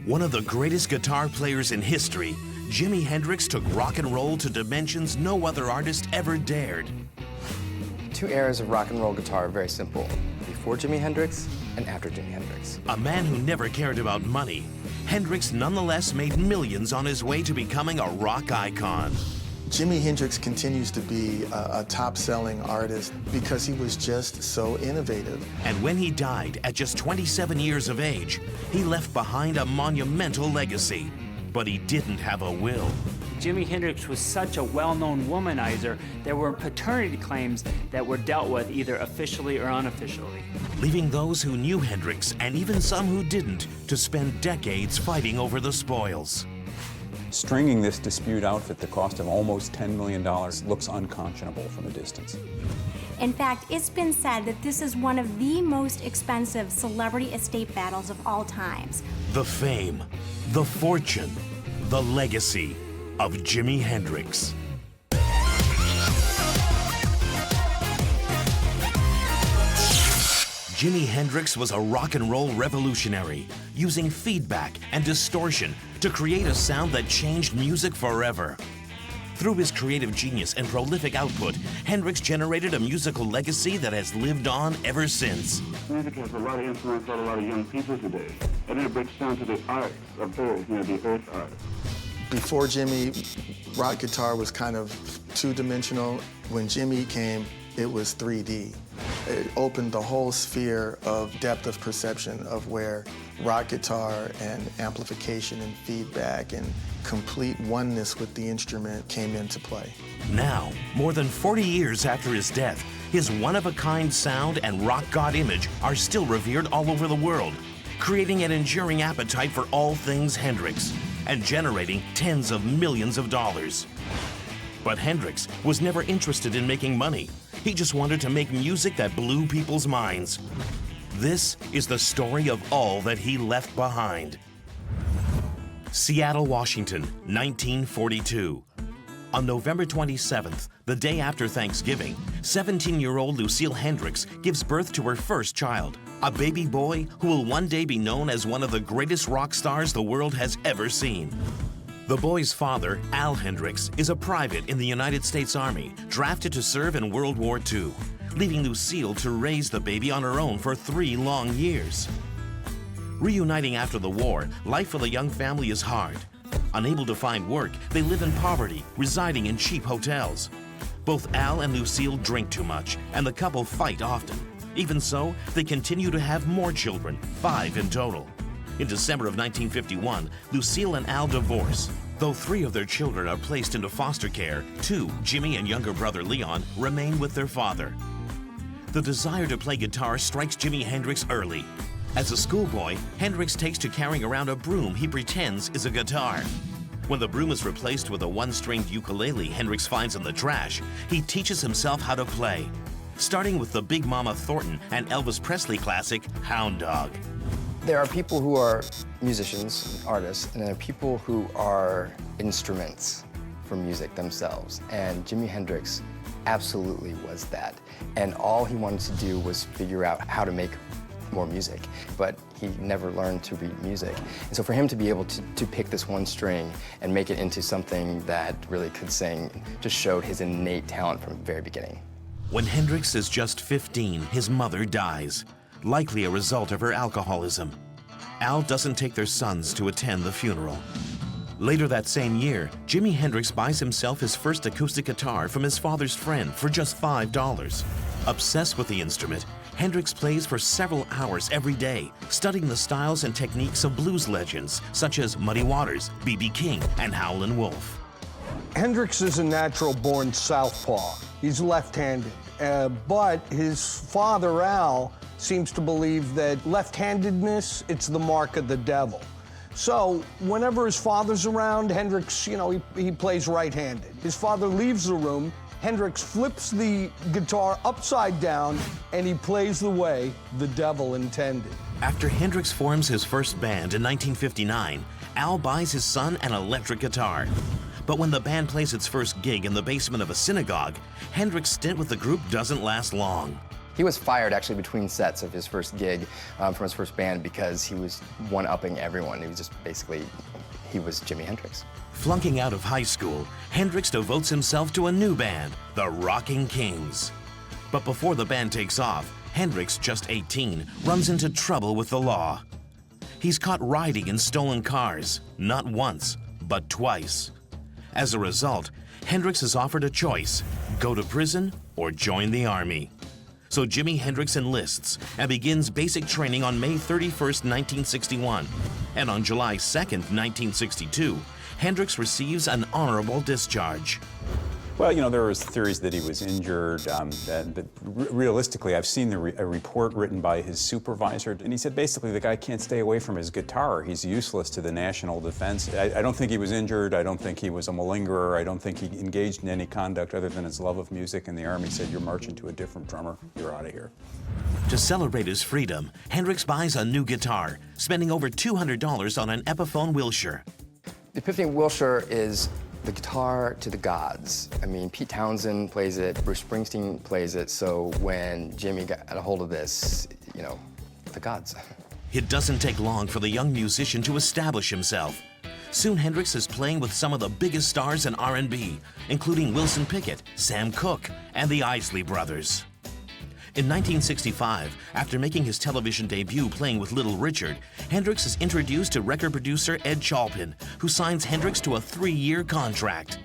One of the greatest guitar players in history, Jimi Hendrix took rock and roll to dimensions no other artist ever dared. Two eras of rock and roll guitar are very simple: before Jimi Hendrix and after Jimi Hendrix. A man who never cared about money, Hendrix nonetheless made millions on his way to becoming a rock icon. Jimi Hendrix continues to be a top-selling artist because he was just so innovative. And when he died at just 27 years of age, he left behind a monumental legacy. But he didn't have a will. Jimi Hendrix was such a well-known womanizer, there were paternity claims that were dealt with either officially or unofficially. Leaving those who knew Hendrix, and even some who didn't, to spend decades fighting over the spoils. Stringing this dispute out at the cost of almost $10 million looks unconscionable from a distance. In fact, it's been said that this is one of the most expensive celebrity estate battles of all times. The fame, the fortune, the legacy of Jimi Hendrix. Jimi Hendrix was a rock and roll revolutionary, using feedback and distortion to create a sound that changed music forever. Through his creative genius and prolific output, Hendrix generated a musical legacy that has lived on ever since. Music has a lot of influence on a lot of young people today, and it breaks down to the arts of earth, the earth art. Before Jimi, rock guitar was kind of two-dimensional. When Jimi came, it was 3D. It opened the whole sphere of depth of perception of where rock guitar and amplification and feedback and complete oneness with the instrument came into play. Now, more than 40 years after his death, his one-of-a-kind sound and rock god image are still revered all over the world, creating an enduring appetite for all things Hendrix and generating tens of millions of dollars. But Hendrix was never interested in making money. He just wanted to make music that blew people's minds. This is the story of all that he left behind. Seattle, Washington, 1942. On November 27th, the day after Thanksgiving, 17-year-old Lucille Hendrix gives birth to her first child, a baby boy who will one day be known as one of the greatest rock stars the world has ever seen. The boy's father, Al Hendrix, is a private in the United States Army, drafted to serve in World War II, leaving Lucille to raise the baby on her own for 3 long years. Reuniting after the war, life for the young family is hard. Unable to find work, they live in poverty, residing in cheap hotels. Both Al and Lucille drink too much, and the couple fight often. Even so, they continue to have more children, 5 in total. In December of 1951, Lucille and Al divorce. Though 3 of their children are placed into foster care, 2, Jimi and younger brother Leon, remain with their father. The desire to play guitar strikes Jimi Hendrix early. As a schoolboy, Hendrix takes to carrying around a broom he pretends is a guitar. When the broom is replaced with a one-stringed ukulele Hendrix finds in the trash, he teaches himself how to play, starting with the Big Mama Thornton and Elvis Presley classic, Hound Dog. There are people who are musicians, artists, and there are people who are instruments for music themselves. And Jimi Hendrix absolutely was that. And all he wanted to do was figure out how to make more music, but he never learned to read music. And so for him to be able to pick this one string and make it into something that really could sing just showed his innate talent from the very beginning. When Hendrix is just 15, his mother dies, likely a result of her alcoholism. Al doesn't take their sons to attend the funeral. Later that same year, Jimi Hendrix buys himself his first acoustic guitar from his father's friend for just $5. Obsessed with the instrument, Hendrix plays for several hours every day, studying the styles and techniques of blues legends such as Muddy Waters, B.B. King, and Howlin' Wolf. Hendrix is a natural-born southpaw. He's left-handed, but his father, Al, seems to believe that left-handedness, it's the mark of the devil. So whenever his father's around, Hendrix, he plays right-handed. His father leaves the room, Hendrix flips the guitar upside down, and he plays the way the devil intended. After Hendrix forms his first band in 1959, Al buys his son an electric guitar. But when the band plays its first gig in the basement of a synagogue, Hendrix's stint with the group doesn't last long. He was fired actually between sets of his first gig from his first band because he was one-upping everyone. He was just basically, he was Jimi Hendrix. Flunking out of high school, Hendrix devotes himself to a new band, the Rocking Kings. But before the band takes off, Hendrix, just 18, runs into trouble with the law. He's caught riding in stolen cars, not once, but twice. As a result, Hendrix is offered a choice: go to prison or join the army. So Jimi Hendrix enlists and begins basic training on May 31st, 1961. And on July 2nd, 1962, Hendrix receives an honorable discharge. Well, you know, there was theories that he was injured, but realistically, I've seen a report written by his supervisor, and he said basically the guy can't stay away from his guitar. He's useless to the national defense. I don't think he was injured. I don't think he was a malingerer. I don't think he engaged in any conduct other than his love of music, and the Army said, you're marching to a different drummer. You're out of here. To celebrate his freedom, Hendrix buys a new guitar, spending over $200 on an Epiphone Wilshire. The Epiphone Wilshire is the guitar to the gods. I mean, Pete Townsend plays it, Bruce Springsteen plays it, so when Jimmy got a hold of this, you know, the gods. It doesn't take long for the young musician to establish himself. Soon Hendrix is playing with some of the biggest stars in R&B, including Wilson Pickett, Sam Cooke, and the Isley Brothers. In 1965, after making his television debut playing with Little Richard, Hendrix is introduced to record producer Ed Chalpin, who signs Hendrix to a 3-year contract.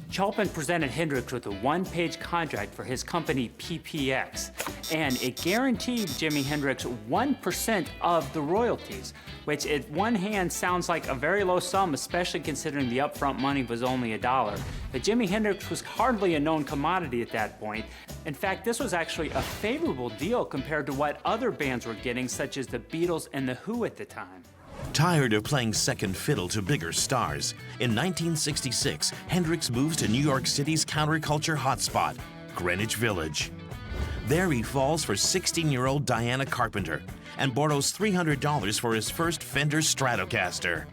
Chalpin presented Hendrix with a one-page contract for his company PPX, and it guaranteed Jimi Hendrix 1% of the royalties, which at one hand sounds like a very low sum, especially considering the upfront money was only $1. But Jimi Hendrix was hardly a known commodity at that point. In fact, this was actually a favorable deal compared to what other bands were getting, such as the Beatles and the Who at the time. Tired of playing second fiddle to bigger stars, in 1966, Hendrix moves to New York City's counterculture hotspot, Greenwich Village. There he falls for 16-year-old Diana Carpenter and borrows $300 for his first Fender Stratocaster.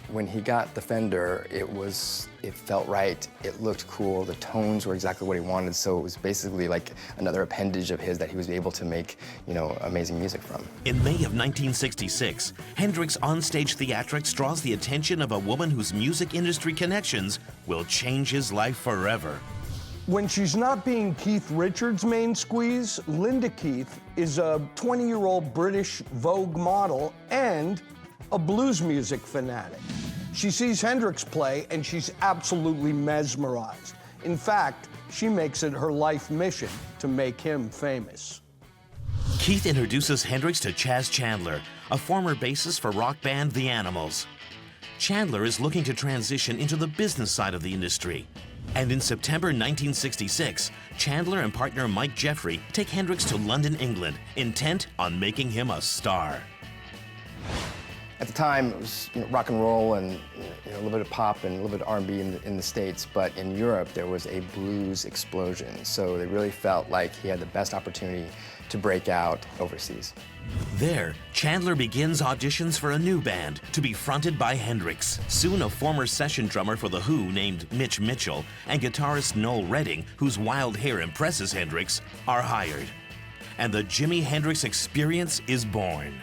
When he got the Fender, it felt right, it looked cool, the tones were exactly what he wanted, so it was basically like another appendage of his that he was able to make, you know, amazing music from. In May of 1966, Hendrix' onstage theatrics draws the attention of a woman whose music industry connections will change his life forever. When she's not being Keith Richards' main squeeze, Linda Keith is a 20-year-old British Vogue model and a blues music fanatic. She sees Hendrix play and she's absolutely mesmerized. In fact, she makes it her life mission to make him famous. Keith introduces Hendrix to Chas Chandler, a former bassist for rock band The Animals. Chandler is looking to transition into the business side of the industry. And in September 1966, Chandler and partner Mike Jeffrey take Hendrix to London, England, intent on making him a star. At the time, it was rock and roll and a little bit of pop and a little bit of R&B in the States, but in Europe there was a blues explosion, so they really felt like he had the best opportunity to break out overseas. There, Chandler begins auditions for a new band to be fronted by Hendrix. Soon a former session drummer for The Who named Mitch Mitchell and guitarist Noel Redding, whose wild hair impresses Hendrix, are hired. And the Jimi Hendrix Experience is born.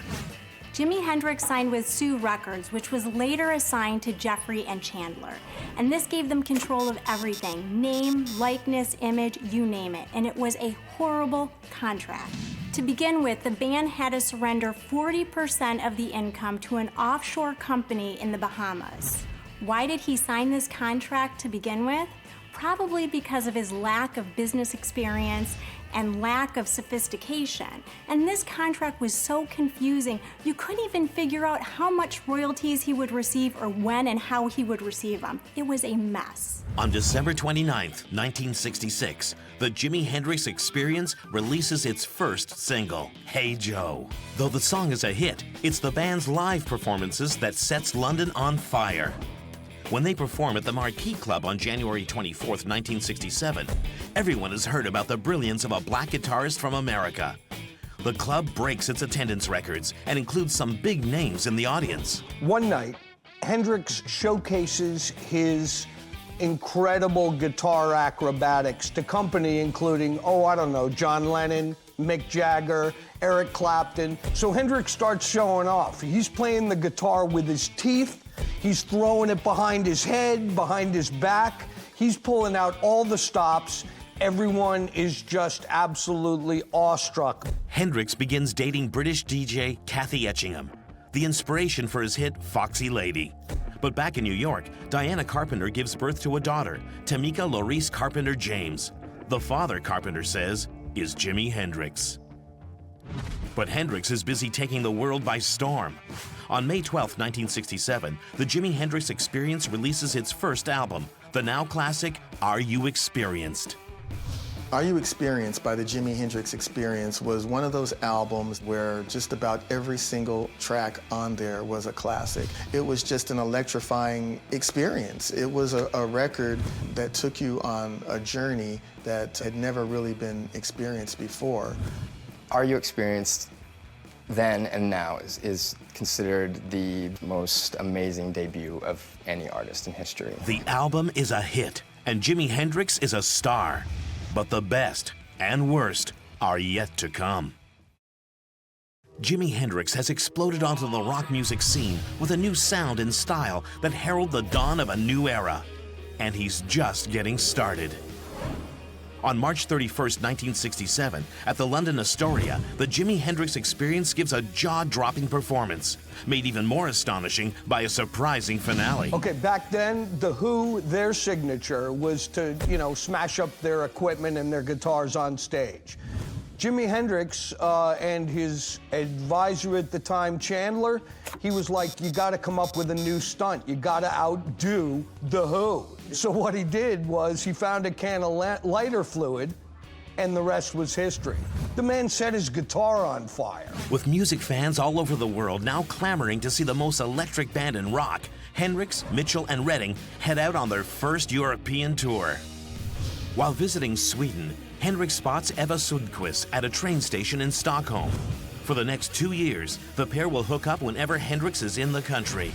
Jimi Hendrix signed with Sue Records, which was later assigned to Jeffrey and Chandler. And this gave them control of everything: name, likeness, image, you name it. And it was a horrible contract. To begin with, the band had to surrender 40% of the income to an offshore company in the Bahamas. Why did he sign this contract to begin with? Probably because of his lack of business experience and lack of sophistication. And this contract was so confusing, you couldn't even figure out how much royalties he would receive or when and how he would receive them. It was a mess. On December 29th, 1966, the Jimi Hendrix Experience releases its first single, Hey Joe. Though the song is a hit, it's the band's live performances that sets London on fire. When they perform at the Marquee Club on January 24th, 1967, everyone has heard about the brilliance of a black guitarist from America. The club breaks its attendance records and includes some big names in the audience. One night, Hendrix showcases his incredible guitar acrobatics to company including, oh, I don't know, John Lennon, Mick Jagger, Eric Clapton. So Hendrix starts showing off. He's playing the guitar with his teeth. He's throwing it behind his head, behind his back. He's pulling out all the stops. Everyone is just absolutely awestruck. Hendrix begins dating British DJ Kathy Etchingham, the inspiration for his hit Foxy Lady. But back in New York, Diana Carpenter gives birth to a daughter, Tamika Laurice Carpenter James. The father, Carpenter says, is Jimi Hendrix. But Hendrix is busy taking the world by storm. On May 12, 1967, the Jimi Hendrix Experience releases its first album, the now classic Are You Experienced? Are You Experienced by the Jimi Hendrix Experience was one of those albums where just about every single track on there was a classic. It was just an electrifying experience. It was a record that took you on a journey that had never really been experienced before. Are You Experienced then and now is considered the most amazing debut of any artist in history. The album is a hit, and Jimi Hendrix is a star. But the best and worst are yet to come. Jimi Hendrix has exploded onto the rock music scene with a new sound and style that herald the dawn of a new era. And he's just getting started. On March 31st, 1967, at the London Astoria, the Jimi Hendrix Experience gives a jaw-dropping performance, made even more astonishing by a surprising finale. Okay, back then, The Who, their signature was to, smash up their equipment and their guitars on stage. Jimi Hendrix and his advisor at the time, Chandler, he was like, you gotta come up with a new stunt. You gotta outdo The Who. So what he did was he found a can of lighter fluid, and the rest was history. The man set his guitar on fire. With music fans all over the world now clamoring to see the most electric band in rock, Hendrix, Mitchell, and Redding head out on their first European tour. While visiting Sweden, Hendrix spots Eva Sundquist at a train station in Stockholm. For the next 2 years, the pair will hook up whenever Hendrix is in the country.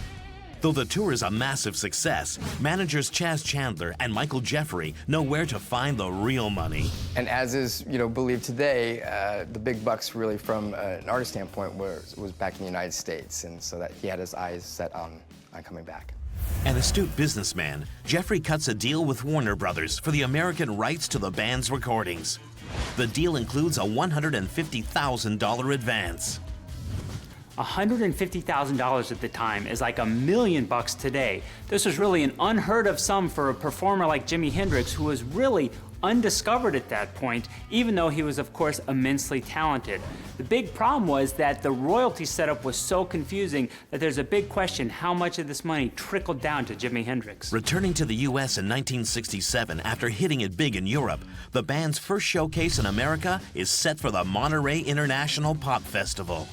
Though the tour is a massive success, managers Chaz Chandler and Michael Jeffrey know where to find the real money. And as is, believed today, the big bucks really from an artist standpoint was back in the United States, and so that he had his eyes set on coming back. An astute businessman, Jeffrey cuts a deal with Warner Brothers for the American rights to the band's recordings. The deal includes a $150,000 advance. $150,000 at the time is like $1 million today. This was really an unheard of sum for a performer like Jimi Hendrix, who was really undiscovered at that point, even though he was, of course, immensely talented. The big problem was that the royalty setup was so confusing that there's a big question how much of this money trickled down to Jimi Hendrix. Returning to the U.S. in 1967 after hitting it big in Europe, the band's first showcase in America is set for the Monterey International Pop Festival.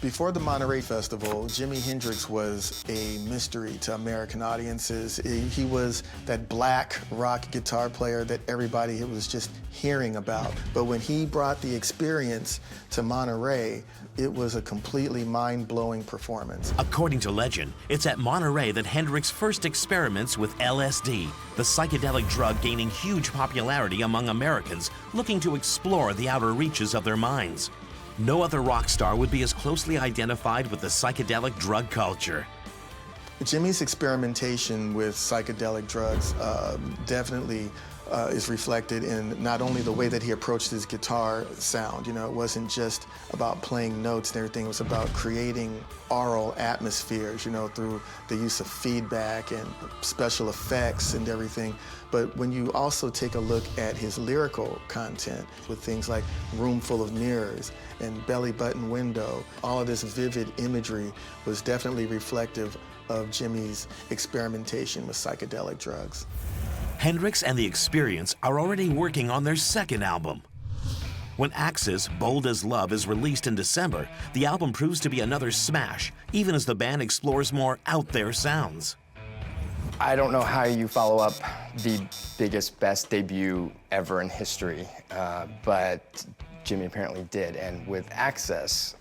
Before the Monterey Festival, Jimi Hendrix was a mystery to American audiences. He was that black rock guitar player that everybody was just hearing about. But when he brought the Experience to Monterey, it was a completely mind-blowing performance. According to legend, it's at Monterey that Hendrix first experiments with LSD, the psychedelic drug gaining huge popularity among Americans looking to explore the outer reaches of their minds. No other rock star would be as closely identified with the psychedelic drug culture. Jimi's experimentation with psychedelic drugs definitely is reflected in not only the way that he approached his guitar sound. It wasn't just about playing notes and everything. It was about creating aural atmospheres, through the use of feedback and special effects and everything. But when you also take a look at his lyrical content with things like Room Full of Mirrors and Belly Button Window, all of this vivid imagery was definitely reflective of Jimi's experimentation with psychedelic drugs. Hendrix and the Experience are already working on their second album. When Axis, Bold as Love is released in December, the album proves to be another smash, even as the band explores more out-there sounds. I don't know how you follow up the biggest, best debut ever in history, but Jimi apparently did. And with Access,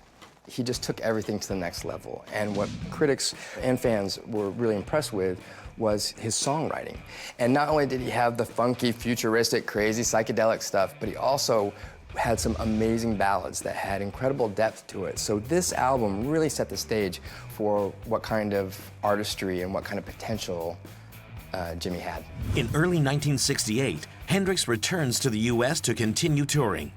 he just took everything to the next level. And what critics and fans were really impressed with was his songwriting. And not only did he have the funky, futuristic, crazy, psychedelic stuff, but he also had some amazing ballads that had incredible depth to it. So this album really set the stage for what kind of artistry and what kind of potential Jimi had. In early 1968, Hendrix returns to the U.S. to continue touring.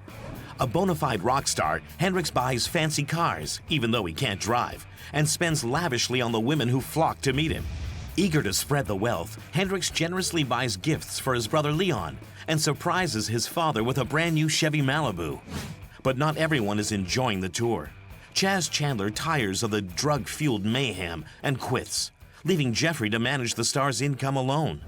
A bona fide rock star, Hendrix buys fancy cars, even though he can't drive, and spends lavishly on the women who flock to meet him. Eager to spread the wealth, Hendrix generously buys gifts for his brother Leon and surprises his father with a brand new Chevy Malibu. But not everyone is enjoying the tour. Chaz Chandler tires of the drug-fueled mayhem and quits, leaving Jeffrey to manage the star's income alone.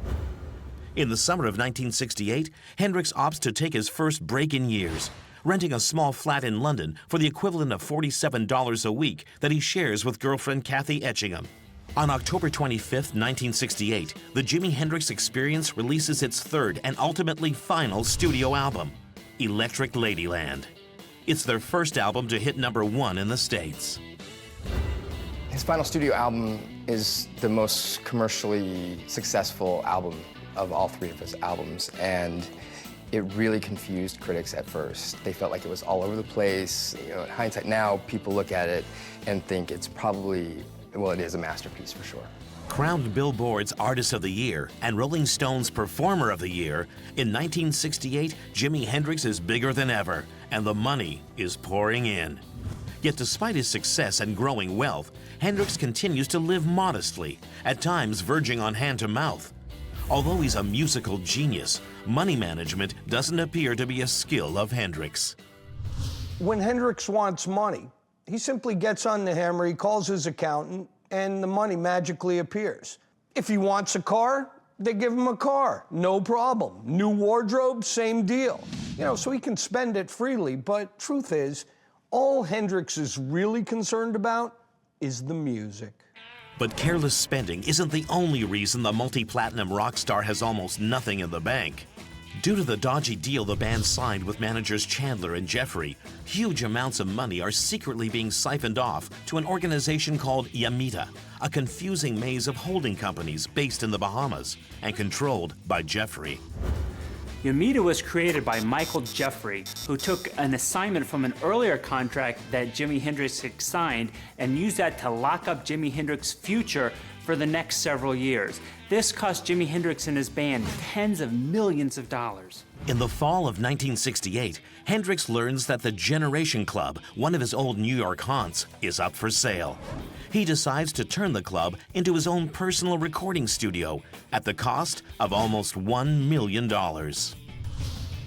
In the summer of 1968, Hendrix opts to take his first break in years, renting a small flat in London for the equivalent of $47 a week that he shares with girlfriend Kathy Etchingham. On October 25, 1968, the Jimi Hendrix Experience releases its third and ultimately final studio album, Electric Ladyland. It's their first album to hit #1 in the States. His final studio album is the most commercially successful album of all three of his albums, and it really confused critics at first. They felt like it was all over the place. You know, in hindsight now, people look at it and think it's probably, well, it is a masterpiece for sure. Crowned Billboard's Artist of the Year and Rolling Stone's Performer of the Year, in 1968, Jimi Hendrix is bigger than ever, and the money is pouring in. Yet despite his success and growing wealth, Hendrix continues to live modestly, at times verging on hand-to-mouth. Although he's a musical genius, money management doesn't appear to be a skill of Hendrix. When Hendrix wants money, he simply gets on the hammer, he calls his accountant, and the money magically appears. If he wants a car, they give him a car, no problem. New wardrobe, same deal. You know, so he can spend it freely, but truth is, all Hendrix is really concerned about is the music. But careless spending isn't the only reason the multi-platinum rock star has almost nothing in the bank. Due to the dodgy deal the band signed with managers Chandler and Jeffrey, huge amounts of money are secretly being siphoned off to an organization called Yamita, a confusing maze of holding companies based in the Bahamas and controlled by Jeffrey. Yamita was created by Michael Jeffrey, who took an assignment from an earlier contract that Jimi Hendrix had signed and used that to lock up Jimi Hendrix's future for the next several years. This cost Jimi Hendrix and his band tens of millions of dollars. In the fall of 1968, Hendrix learns that the Generation Club, one of his old New York haunts, is up for sale. He decides to turn the club into his own personal recording studio at the cost of almost $1 million.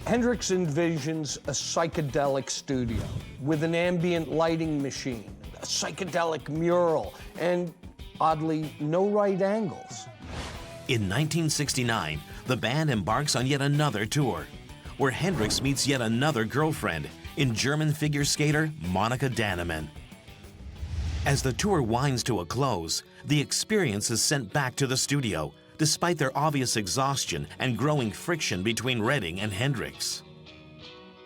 Hendrix envisions a psychedelic studio with an ambient lighting machine, a psychedelic mural, and oddly, no right angles. In 1969, the band embarks on yet another tour, where Hendrix meets yet another girlfriend in German figure skater Monika Dannemann. As the tour winds to a close, the Experience is sent back to the studio, despite their obvious exhaustion and growing friction between Redding and Hendrix.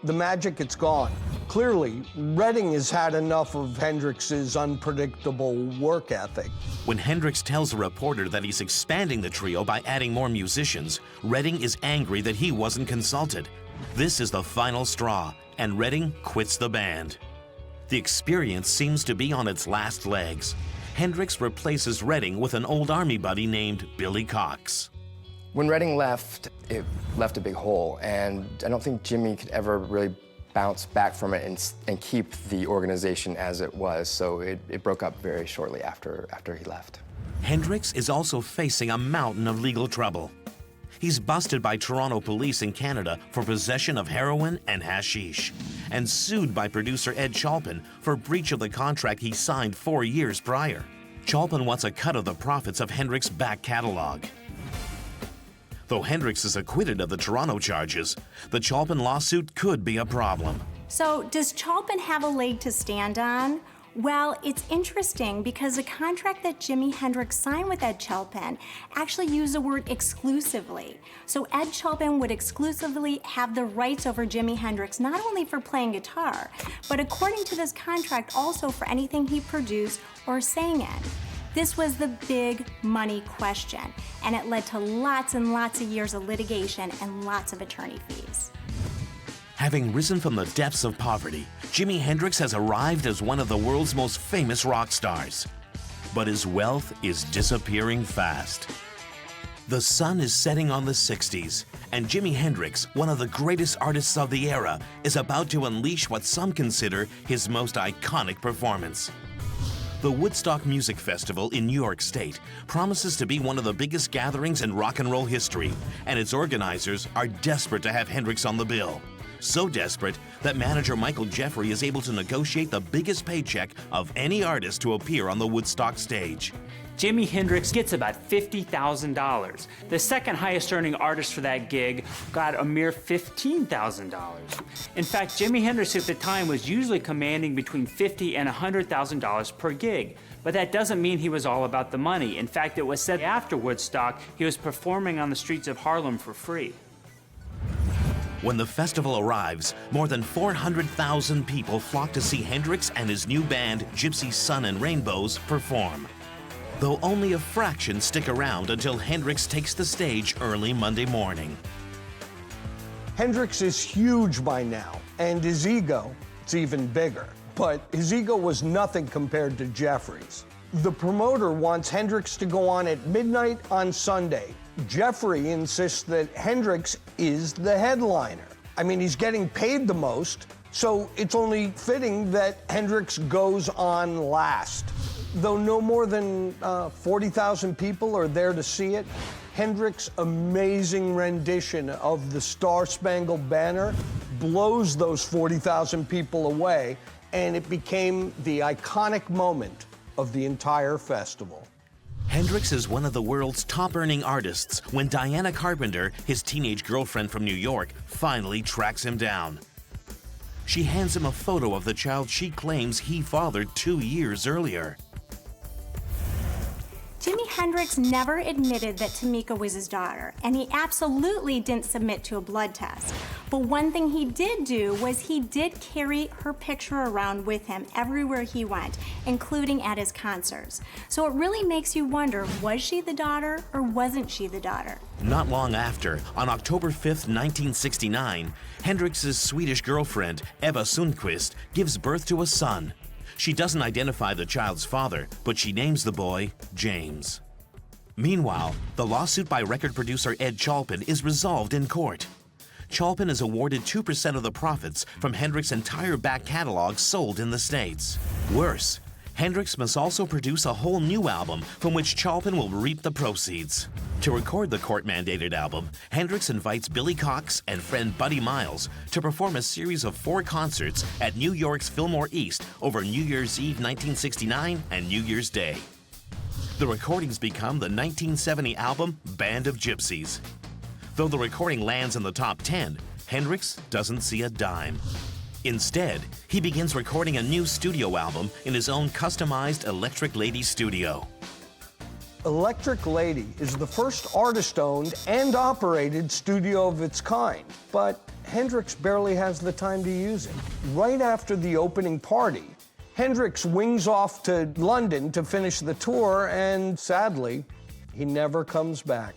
The magic, it's gone. Clearly, Redding has had enough of Hendrix's unpredictable work ethic. When Hendrix tells a reporter that he's expanding the trio by adding more musicians, Redding is angry that he wasn't consulted. This is the final straw, and Redding quits the band. The Experience seems to be on its last legs. Hendrix replaces Redding with an old army buddy named Billy Cox. When Redding left, it left a big hole, and I don't think Jimi could ever really bounce back from it and keep the organization as it was, so it broke up very shortly after he left. Hendrix is also facing a mountain of legal trouble. He's busted by Toronto police in Canada for possession of heroin and hashish, and sued by producer Ed Chalpin for breach of the contract he signed 4 years prior. Chalpin wants a cut of the profits of Hendrix's back catalog. Though Hendrix is acquitted of the Toronto charges, the Chalpin lawsuit could be a problem. So does Chalpin have a leg to stand on? Well, it's interesting because the contract that Jimi Hendrix signed with Ed Chalpin actually used the word exclusively. So Ed Chalpin would exclusively have the rights over Jimi Hendrix, not only for playing guitar, but according to this contract, also for anything he produced or sang in. This was the big money question, and it led to lots and lots of years of litigation and lots of attorney fees. Having risen from the depths of poverty, Jimi Hendrix has arrived as one of the world's most famous rock stars. But his wealth is disappearing fast. The sun is setting on the 60s, and Jimi Hendrix, one of the greatest artists of the era, is about to unleash what some consider his most iconic performance. The Woodstock Music Festival in New York State promises to be one of the biggest gatherings in rock and roll history, and its organizers are desperate to have Hendrix on the bill. So desperate that manager Michael Jeffrey is able to negotiate the biggest paycheck of any artist to appear on the Woodstock stage. Jimi Hendrix gets about $50,000. The second highest earning artist for that gig got a mere $15,000. In fact, Jimi Hendrix at the time was usually commanding between $50,000 and $100,000 per gig. But that doesn't mean he was all about the money. In fact, it was said after Woodstock, he was performing on the streets of Harlem for free. When the festival arrives, more than 400,000 people flock to see Hendrix and his new band, Gypsy Sun and Rainbows, perform. Though only a fraction stick around until Hendrix takes the stage early Monday morning. Hendrix is huge by now, and his ego, it's even bigger. But his ego was nothing compared to Jeffrey's. The promoter wants Hendrix to go on at midnight on Sunday. Jeffrey insists that Hendrix is the headliner. I mean, he's getting paid the most, so it's only fitting that Hendrix goes on last. Though no more than 40,000 people are there to see it, Hendrix's amazing rendition of the Star-Spangled Banner blows those 40,000 people away, and it became the iconic moment of the entire festival. Hendrix is one of the world's top-earning artists when Diana Carpenter, his teenage girlfriend from New York, finally tracks him down. She hands him a photo of the child she claims he fathered 2 years earlier. Jimi Hendrix never admitted that Tamika was his daughter, and he absolutely didn't submit to a blood test. But one thing he did do was he did carry her picture around with him everywhere he went, including at his concerts. So it really makes you wonder, was she the daughter or wasn't she the daughter? Not long after, on October 5th, 1969, Hendrix's Swedish girlfriend, Eva Sundqvist, gives birth to a son. She doesn't identify the child's father, but she names the boy James. Meanwhile, the lawsuit by record producer Ed Chalpin is resolved in court. Chalpin is awarded 2% of the profits from Hendrix's entire back catalog sold in the States. Worse, Hendrix must also produce a whole new album from which Chalpin will reap the proceeds. To record the court-mandated album, Hendrix invites Billy Cox and friend Buddy Miles to perform a series of 4 concerts at New York's Fillmore East over New Year's Eve 1969 and New Year's Day. The recordings become the 1970 album Band of Gypsies. Though the recording lands in the top 10, Hendrix doesn't see a dime. Instead, he begins recording a new studio album in his own customized Electric Lady studio. Electric Lady is the first artist-owned and operated studio of its kind, but Hendrix barely has the time to use it. Right after the opening party, Hendrix wings off to London to finish the tour, and sadly, he never comes back.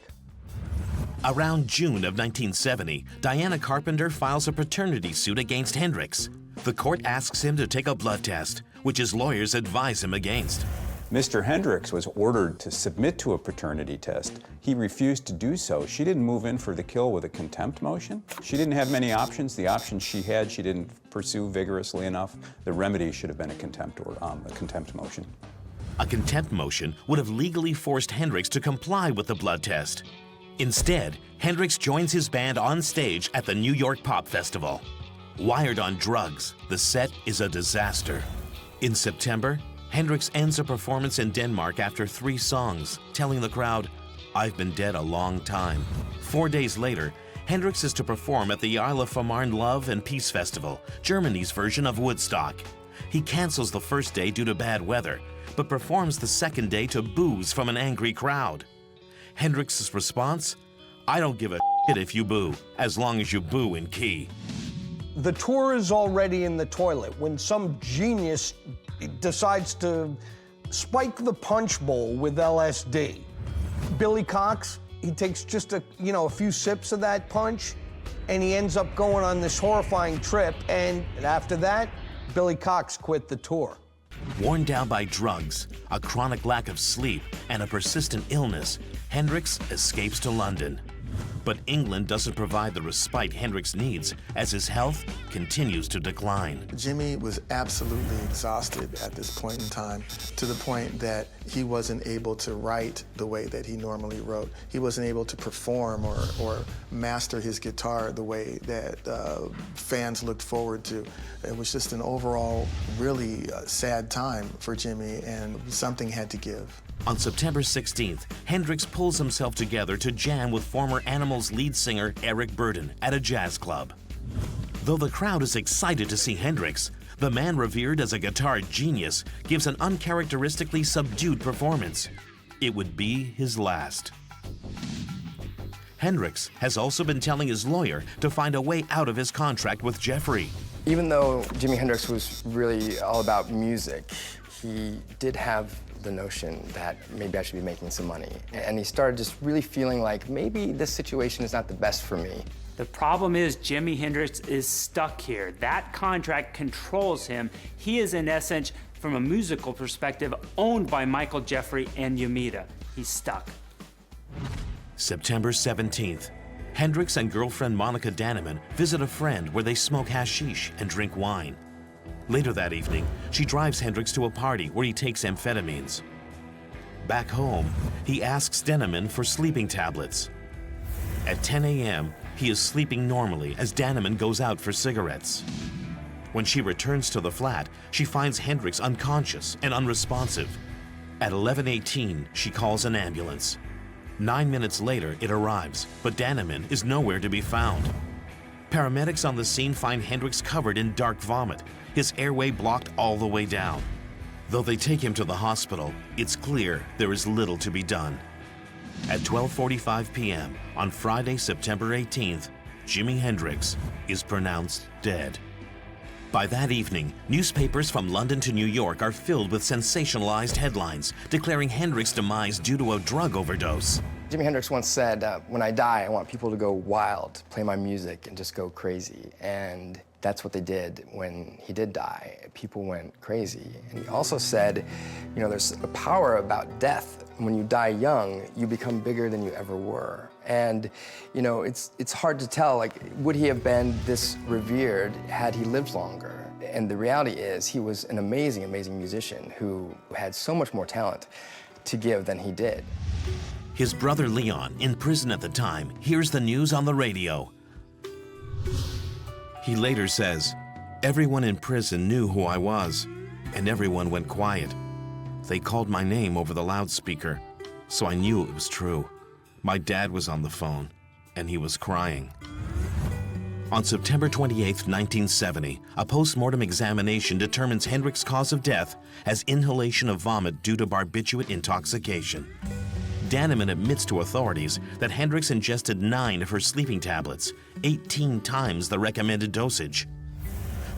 Around June of 1970, Diana Carpenter files a paternity suit against Hendrix. The court asks him to take a blood test, which his lawyers advise him against. Mr. Hendrix was ordered to submit to a paternity test. He refused to do so. She didn't move in for the kill with a contempt motion. She didn't have many options. The options she had, she didn't pursue vigorously enough. The remedy should have been a contempt motion. A contempt motion would have legally forced Hendrix to comply with the blood test. Instead, Hendrix joins his band on stage at the New York Pop Festival. Wired on drugs, the set is a disaster. In September, Hendrix ends a performance in Denmark after 3 songs, telling the crowd, "I've been dead a long time." 4 days later, Hendrix is to perform at the Isle of Fehmarn Love and Peace Festival, Germany's version of Woodstock. He cancels the first day due to bad weather, but performs the second day to boos from an angry crowd. Hendrix's response? "I don't give a shit if you boo, as long as you boo in key." The tour is already in the toilet when some genius decides to spike the punch bowl with LSD. Billy Cox, he takes just a few sips of that punch, and he ends up going on this horrifying trip, and after that, Billy Cox quit the tour. Worn down by drugs, a chronic lack of sleep, and a persistent illness, Hendrix escapes to London. But England doesn't provide the respite Hendrix needs as his health continues to decline. Jimi was absolutely exhausted at this point in time, to the point that he wasn't able to write the way that he normally wrote. He wasn't able to perform or master his guitar the way that fans looked forward to. It was just an overall really sad time for Jimi, and something had to give. On September 16th, Hendrix pulls himself together to jam with former Animals lead singer Eric Burden at a jazz club. Though the crowd is excited to see Hendrix, the man revered as a guitar genius gives an uncharacteristically subdued performance. It would be his last. Hendrix has also been telling his lawyer to find a way out of his contract with Jeffrey. Even though Jimi Hendrix was really all about music, he did have the notion that maybe I should be making some money. And he started just really feeling like maybe this situation is not the best for me. The problem is Jimi Hendrix is stuck here. That contract controls him. He is, in essence, from a musical perspective, owned by Michael Jeffrey and Yamita. He's stuck. September 17th, Hendrix and girlfriend Monica Danneman visit a friend where they smoke hashish and drink wine. Later that evening, she drives Hendrix to a party where he takes amphetamines. Back home, he asks Danneman for sleeping tablets. At 10 a.m., he is sleeping normally as Danneman goes out for cigarettes. When she returns to the flat, she finds Hendrix unconscious and unresponsive. At 11:18, she calls an ambulance. 9 minutes later, it arrives, but Danneman is nowhere to be found. Paramedics on the scene find Hendrix covered in dark vomit, his airway blocked all the way down. Though they take him to the hospital, it's clear there is little to be done. At 12:45 p.m. on Friday, September 18th, Jimi Hendrix is pronounced dead. By that evening, newspapers from London to New York are filled with sensationalized headlines declaring Hendrix's demise due to a drug overdose. Jimi Hendrix once said, when I die, I want people to go wild, play my music, and just go crazy. And that's what they did when he did die. People went crazy. And he also said, there's a power about death. When you die young, you become bigger than you ever were. And, it's hard to tell, would he have been this revered had he lived longer? And the reality is, he was an amazing, amazing musician who had so much more talent to give than he did. His brother Leon, in prison at the time, hears the news on the radio. He later says, "Everyone in prison knew who I was, and everyone went quiet. They called my name over the loudspeaker, so I knew it was true. My dad was on the phone, and he was crying." On September 28, 1970, a post-mortem examination determines Hendrix's cause of death as inhalation of vomit due to barbiturate intoxication. Danneman admits to authorities that Hendrix ingested 9 of her sleeping tablets, 18 times the recommended dosage.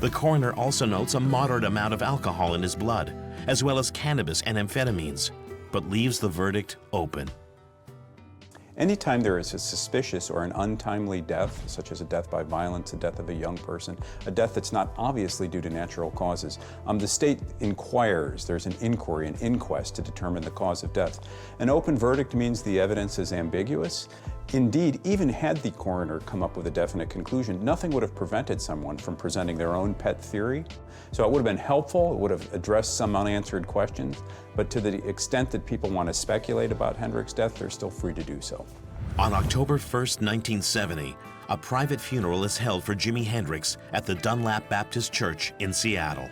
The coroner also notes a moderate amount of alcohol in his blood, as well as cannabis and amphetamines, but leaves the verdict open. Anytime there is a suspicious or an untimely death, such as a death by violence, a death of a young person, a death that's not obviously due to natural causes, the state inquires. There's an inquiry, an inquest to determine the cause of death. An open verdict means the evidence is ambiguous. Indeed, even had the coroner come up with a definite conclusion, nothing would have prevented someone from presenting their own pet theory. So it would have been helpful, it would have addressed some unanswered questions, but to the extent that people want to speculate about Hendrix's death, they're still free to do so. On October 1st, 1970, a private funeral is held for Jimi Hendrix at the Dunlap Baptist Church in Seattle.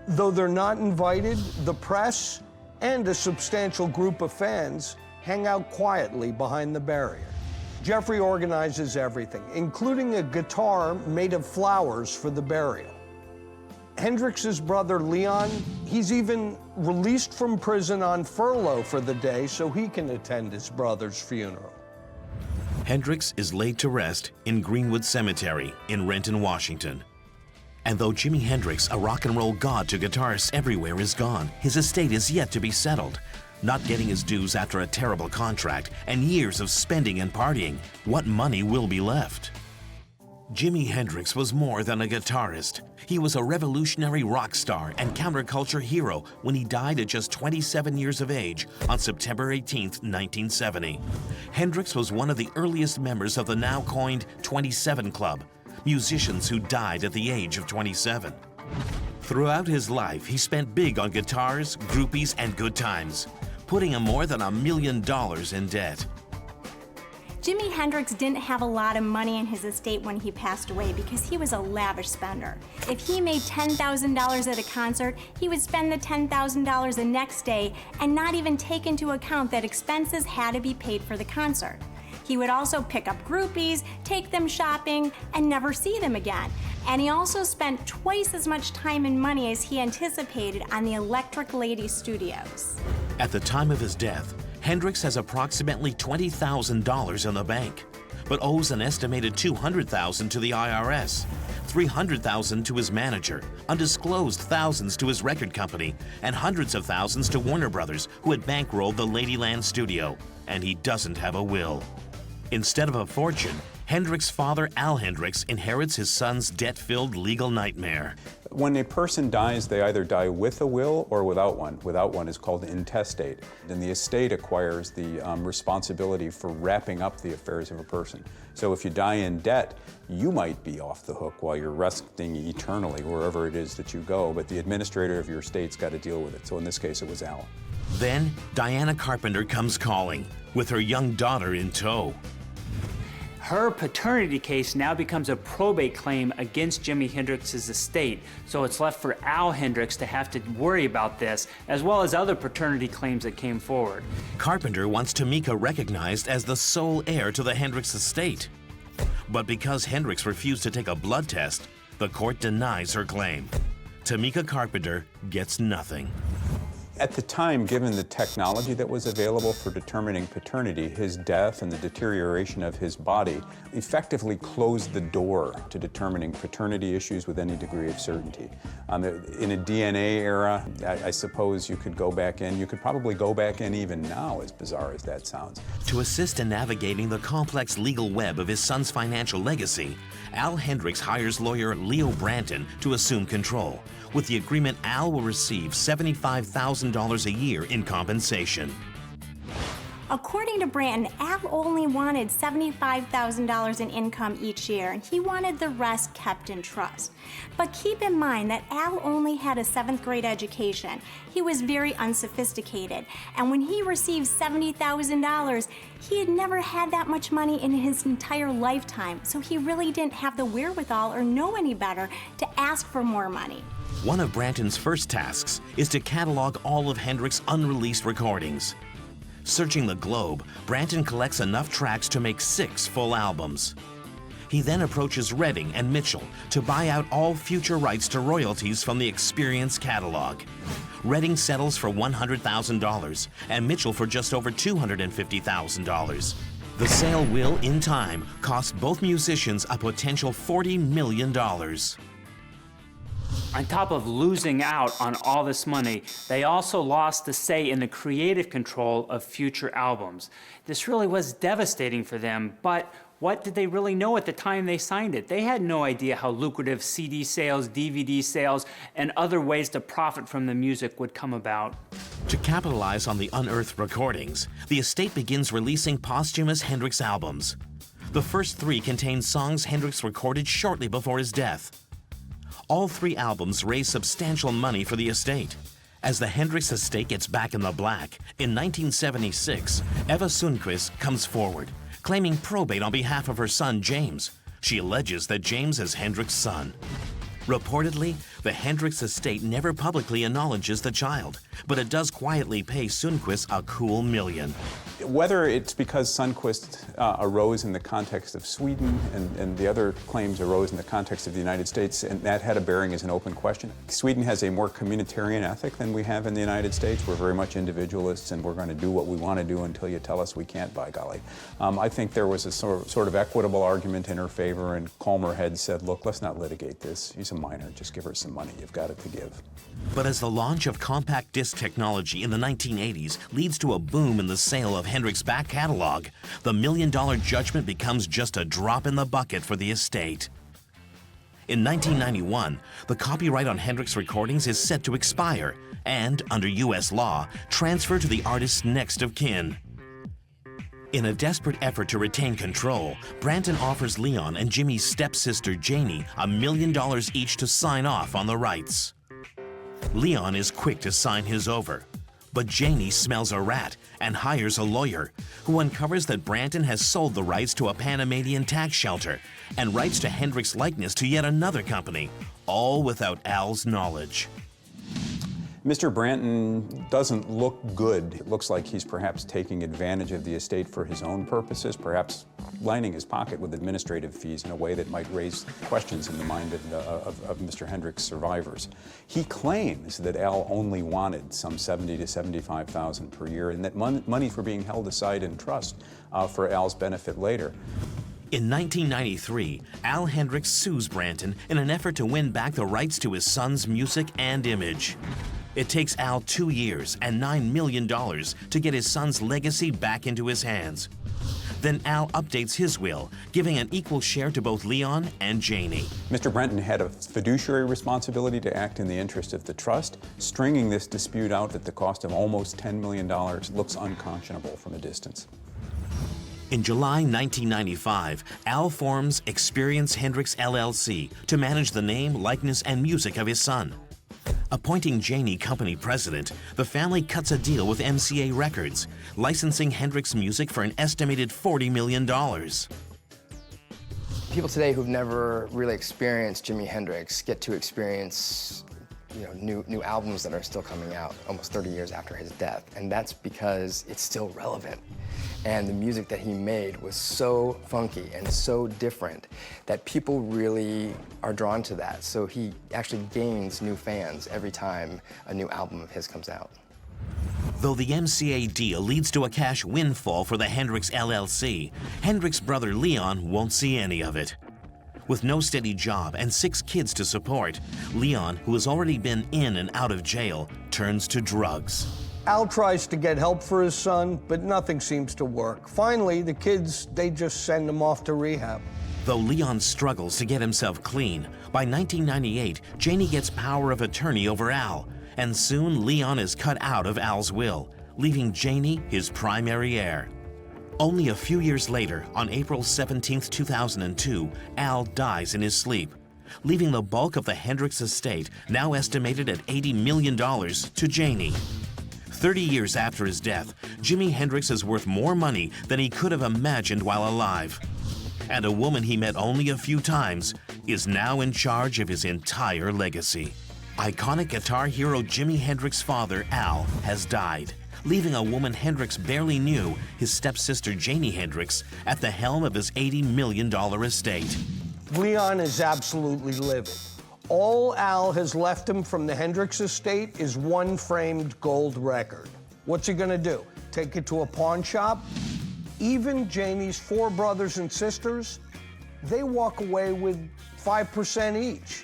Though they're not invited, the press and a substantial group of fans hang out quietly behind the barrier. Jeffrey organizes everything, including a guitar made of flowers for the burial. Hendrix's brother Leon, he's even released from prison on furlough for the day so he can attend his brother's funeral. Hendrix is laid to rest in Greenwood Cemetery in Renton, Washington. And though Jimi Hendrix, a rock and roll god to guitarists everywhere, is gone, his estate is yet to be settled. Not getting his dues after a terrible contract and years of spending and partying, what money will be left? Jimi Hendrix was more than a guitarist. He was a revolutionary rock star and counterculture hero when he died at just 27 years of age on September 18, 1970. Hendrix was one of the earliest members of the now coined 27 Club, musicians who died at the age of 27. Throughout his life, he spent big on guitars, groupies, and good times, putting him more than $1 million in debt. Jimi Hendrix didn't have a lot of money in his estate when he passed away because he was a lavish spender. If he made $10,000 at a concert, he would spend the $10,000 the next day and not even take into account that expenses had to be paid for the concert. He would also pick up groupies, take them shopping, and never see them again. And he also spent twice as much time and money as he anticipated on the Electric Lady Studios. At the time of his death, Hendrix has approximately $20,000 in the bank, but owes an estimated $200,000 to the IRS, $300,000 to his manager, undisclosed thousands to his record company, and hundreds of thousands to Warner Brothers, who had bankrolled the Ladyland studio, and he doesn't have a will. Instead of a fortune, Hendrix's father, Al Hendrix, inherits his son's debt-filled legal nightmare. When a person dies, they either die with a will or without one. Without one is called intestate. And the estate acquires the responsibility for wrapping up the affairs of a person. So if you die in debt, you might be off the hook while you're resting eternally wherever it is that you go, but the administrator of your estate's got to deal with it. So in this case, it was Al. Then, Diana Carpenter comes calling, with her young daughter in tow. Her paternity case now becomes a probate claim against Jimi Hendrix's estate, so it's left for Al Hendrix to have to worry about this, as well as other paternity claims that came forward. Carpenter wants Tamika recognized as the sole heir to the Hendrix estate. But because Hendrix refused to take a blood test, the court denies her claim. Tamika Carpenter gets nothing. At the time, given the technology that was available for determining paternity, his death and the deterioration of his body effectively closed the door to determining paternity issues with any degree of certainty. In a DNA era, I suppose you could go back in. You could probably go back in even now, as bizarre as that sounds. To assist in navigating the complex legal web of his son's financial legacy, Al Hendrix hires lawyer Leo Branton to assume control. With the agreement, Al will receive $75,000 a year in compensation. According to Branton, Al only wanted $75,000 in income each year, and he wanted the rest kept in trust. But keep in mind that Al only had a 7th grade education. He was very unsophisticated, and when he received $70,000, he had never had that much money in his entire lifetime, so he really didn't have the wherewithal or know any better to ask for more money. One of Branton's first tasks is to catalog all of Hendrix's unreleased recordings. Searching the globe, Branton collects enough tracks to make 6 full albums. He then approaches Redding and Mitchell to buy out all future rights to royalties from the Experience catalog. Redding settles for $100,000 and Mitchell for just over $250,000. The sale will, in time, cost both musicians a potential $40 million. On top of losing out on all this money, they also lost the say in the creative control of future albums. This really was devastating for them, but what did they really know at the time they signed it? They had no idea how lucrative CD sales, DVD sales, and other ways to profit from the music would come about. To capitalize on the unearthed recordings, the estate begins releasing posthumous Hendrix albums. The first 3 contain songs Hendrix recorded shortly before his death. All 3 albums raise substantial money for the estate. As the Hendrix estate gets back in the black, in 1976, Eva Sundquist comes forward, claiming probate on behalf of her son, James. She alleges that James is Hendrix's son. Reportedly, the Hendrix estate never publicly acknowledges the child, but it does quietly pay Sundquist a cool $1 million. Whether it's because Sundquist arose in the context of Sweden and the other claims arose in the context of the United States, and that had a bearing is an open question. Sweden has a more communitarian ethic than we have in the United States. We're very much individualists, and we're going to do what we want to do until you tell us we can't, by golly. I think there was a sort of equitable argument in her favor, and Calmer had said, look, let's not litigate this. He's a minor. Just give her some money. You've got it to give. But as the launch of compact disc technology in the 1980s leads to a boom in the sale of Hendrix' back catalog, the $1 million judgment becomes just a drop in the bucket for the estate. In 1991, the copyright on Hendrix recordings is set to expire and, under U.S. law, transfer to the artist's next of kin. In a desperate effort to retain control, Branton offers Leon and Jimmy's stepsister Janie $1 million each to sign off on the rights. Leon is quick to sign his over, but Janie smells a rat and hires a lawyer who uncovers that Branton has sold the rights to a Panamanian tax shelter and rights to Hendrix' likeness to yet another company, all without Al's knowledge. Mr. Branton doesn't look good. It looks like he's perhaps taking advantage of the estate for his own purposes, perhaps lining his pocket with administrative fees in a way that might raise questions in the mind of Mr. Hendrix' survivors. He claims that Al only wanted some $70,000 to $75,000 per year, and that monies were being held aside in trust for Al's benefit later. In 1993, Al Hendrix sues Branton in an effort to win back the rights to his son's music and image. It takes Al 2 years and $9 million to get his son's legacy back into his hands. Then Al updates his will, giving an equal share to both Leon and Janie. Mr. Branton had a fiduciary responsibility to act in the interest of the trust. Stringing this dispute out at the cost of almost $10 million looks unconscionable from a distance. In July 1995, Al forms Experience Hendrix LLC to manage the name, likeness, and music of his son. Appointing Janie company president, the family cuts a deal with MCA Records, licensing Hendrix music for an estimated $40 million. People today who've never really experienced Jimi Hendrix get to experience new albums that are still coming out almost 30 years after his death, and that's because it's still relevant. And the music that he made was so funky and so different that people really are drawn to that. So he actually gains new fans every time a new album of his comes out. Though the MCA deal leads to a cash windfall for the Hendrix LLC, Hendrix's brother Leon won't see any of it. With no steady job and 6 kids to support, Leon, who has already been in and out of jail, turns to drugs. Al tries to get help for his son, but nothing seems to work. Finally, the kids, they just send him off to rehab. Though Leon struggles to get himself clean, by 1998, Janie gets power of attorney over Al, and soon Leon is cut out of Al's will, leaving Janie his primary heir. Only a few years later, on April 17, 2002, Al dies in his sleep, leaving the bulk of the Hendrix estate, now estimated at $80 million, to Janie. 30 years after his death, Jimi Hendrix is worth more money than he could have imagined while alive. And a woman he met only a few times is now in charge of his entire legacy. Iconic guitar hero Jimi Hendrix's father, Al, has died, leaving a woman Hendrix barely knew, his stepsister Janie Hendrix, at the helm of his $80 million estate. Leon is absolutely livid. All Al has left him from the Hendrix estate is one framed gold record. What's he gonna do? Take it to a pawn shop? Even Janie's 4 brothers and sisters, they walk away with 5% each.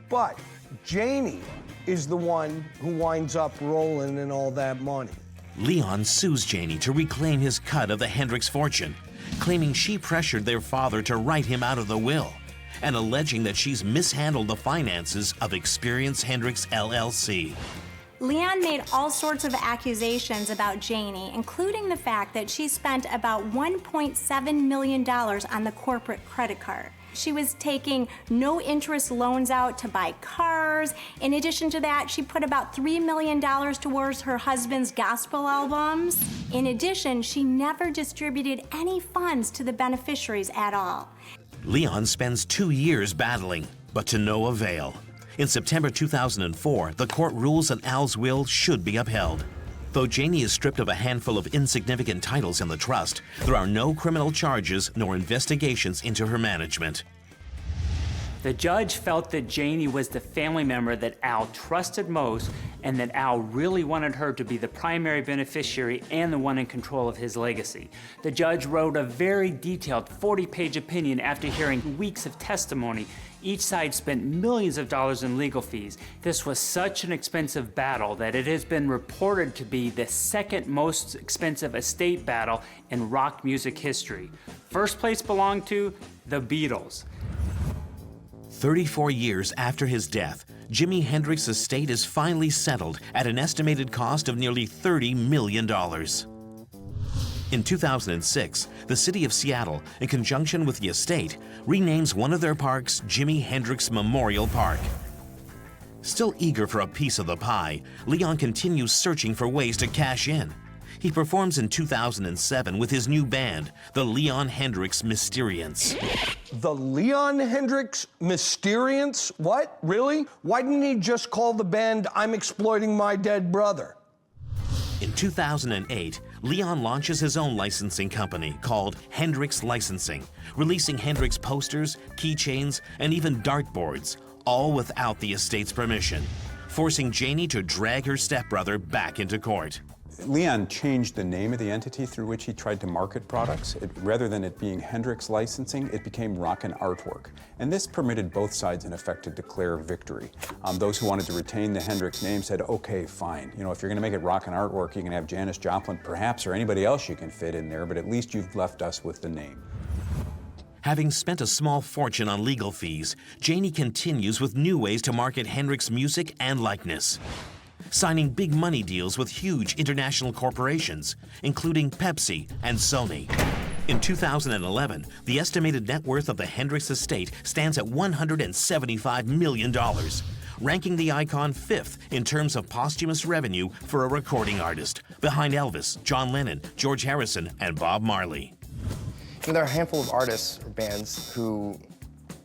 But Janie is the one who winds up rolling in all that money. Leon sues Janie to reclaim his cut of the Hendrix fortune, claiming she pressured their father to write him out of the will, and alleging that she's mishandled the finances of Experience Hendrix LLC. Leon made all sorts of accusations about Janie, including the fact that she spent about $1.7 million on the corporate credit card. She was taking no-interest loans out to buy cars. In addition to that, she put about $3 million towards her husband's gospel albums. In addition, she never distributed any funds to the beneficiaries at all. Leon spends 2 years battling, but to no avail. In September 2004, the court rules that Al's will should be upheld. Though Janie is stripped of a handful of insignificant titles in the trust, there are no criminal charges nor investigations into her management. The judge felt that Janie was the family member that Al trusted most, and that Al really wanted her to be the primary beneficiary and the one in control of his legacy. The judge wrote a very detailed 40-page opinion after hearing weeks of testimony. Each side spent millions of dollars in legal fees. This was such an expensive battle that it has been reported to be the second most expensive estate battle in rock music history. First place belonged to the Beatles. 34 years after his death, Jimi Hendrix's estate is finally settled at an estimated cost of nearly $30 million. In 2006, the city of Seattle, in conjunction with the estate, renames one of their parks Jimi Hendrix Memorial Park. Still eager for a piece of the pie, Leon continues searching for ways to cash in. He performs in 2007 with his new band, the Leon Hendrix Mysterians. The Leon Hendrix Mysterians? What? Really? Why didn't he just call the band I'm Exploiting My Dead Brother? In 2008, Leon launches his own licensing company called Hendrix Licensing, releasing Hendrix posters, keychains, and even dartboards, all without the estate's permission, forcing Janie to drag her stepbrother back into court. Leon changed the name of the entity through which he tried to market products. Rather than it being Hendrix Licensing, it became Rockin' Artwork. And this permitted both sides, in effect, to declare victory. Those who wanted to retain the Hendrix name said, okay, fine. You know, if you're gonna make it Rockin' Artwork, you can have Janis Joplin, perhaps, or anybody else you can fit in there, but at least you've left us with the name. Having spent a small fortune on legal fees, Janie continues with new ways to market Hendrix music and likeness, signing big money deals with huge international corporations, including Pepsi and Sony. In 2011, the estimated net worth of the Hendrix estate stands at $175 million, ranking the icon 5th in terms of posthumous revenue for a recording artist, behind Elvis, John Lennon, George Harrison, and Bob Marley. And there are a handful of artists or bands who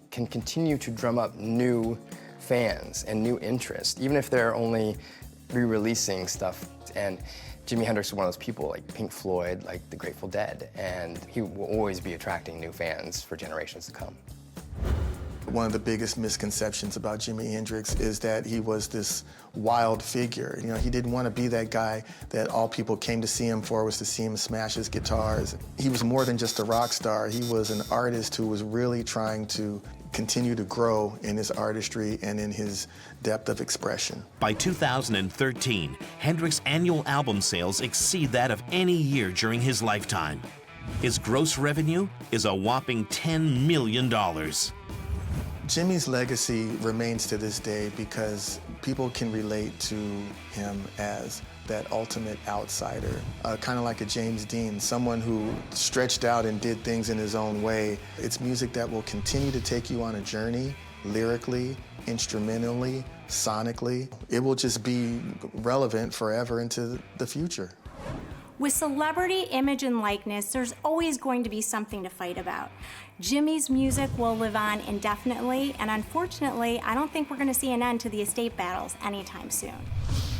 can continue to drum up new fans and new interest, even if they're only re-releasing stuff. And Jimi Hendrix is one of those people, like Pink Floyd, like the Grateful Dead, and he will always be attracting new fans for generations to come. One of the biggest misconceptions about Jimi Hendrix is that he was this wild figure. You know, he didn't want to be that guy that all people came to see him for, was to see him smash his guitars. He was more than just a rock star. He was an artist who was really trying to continue to grow in his artistry and in his depth of expression. By 2013, Hendrix's annual album sales exceed that of any year during his lifetime. His gross revenue is a whopping $10 million. Jimi's legacy remains to this day because people can relate to him as that ultimate outsider, kind of like a James Dean, someone who stretched out and did things in his own way. It's music that will continue to take you on a journey, lyrically, instrumentally, sonically. It will just be relevant forever into the future. With celebrity image and likeness, there's always going to be something to fight about. Jimi's music will live on indefinitely, and unfortunately, I don't think we're going to see an end to the estate battles anytime soon.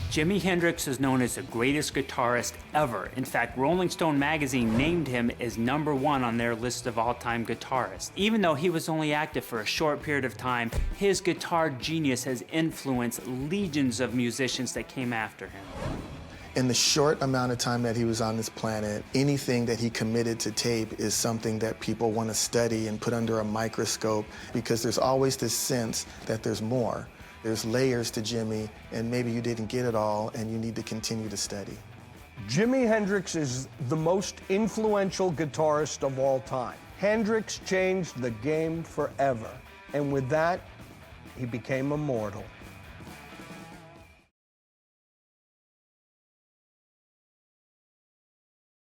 Jimi Hendrix is known as the greatest guitarist ever. In fact, Rolling Stone magazine named him as #1 on their list of all-time guitarists. Even though he was only active for a short period of time, his guitar genius has influenced legions of musicians that came after him. In the short amount of time that he was on this planet, anything that he committed to tape is something that people want to study and put under a microscope, because there's always this sense that there's more. There's layers to Jimi, and maybe you didn't get it all, and you need to continue to study. Jimi Hendrix is the most influential guitarist of all time. Hendrix changed the game forever, and with that, he became immortal.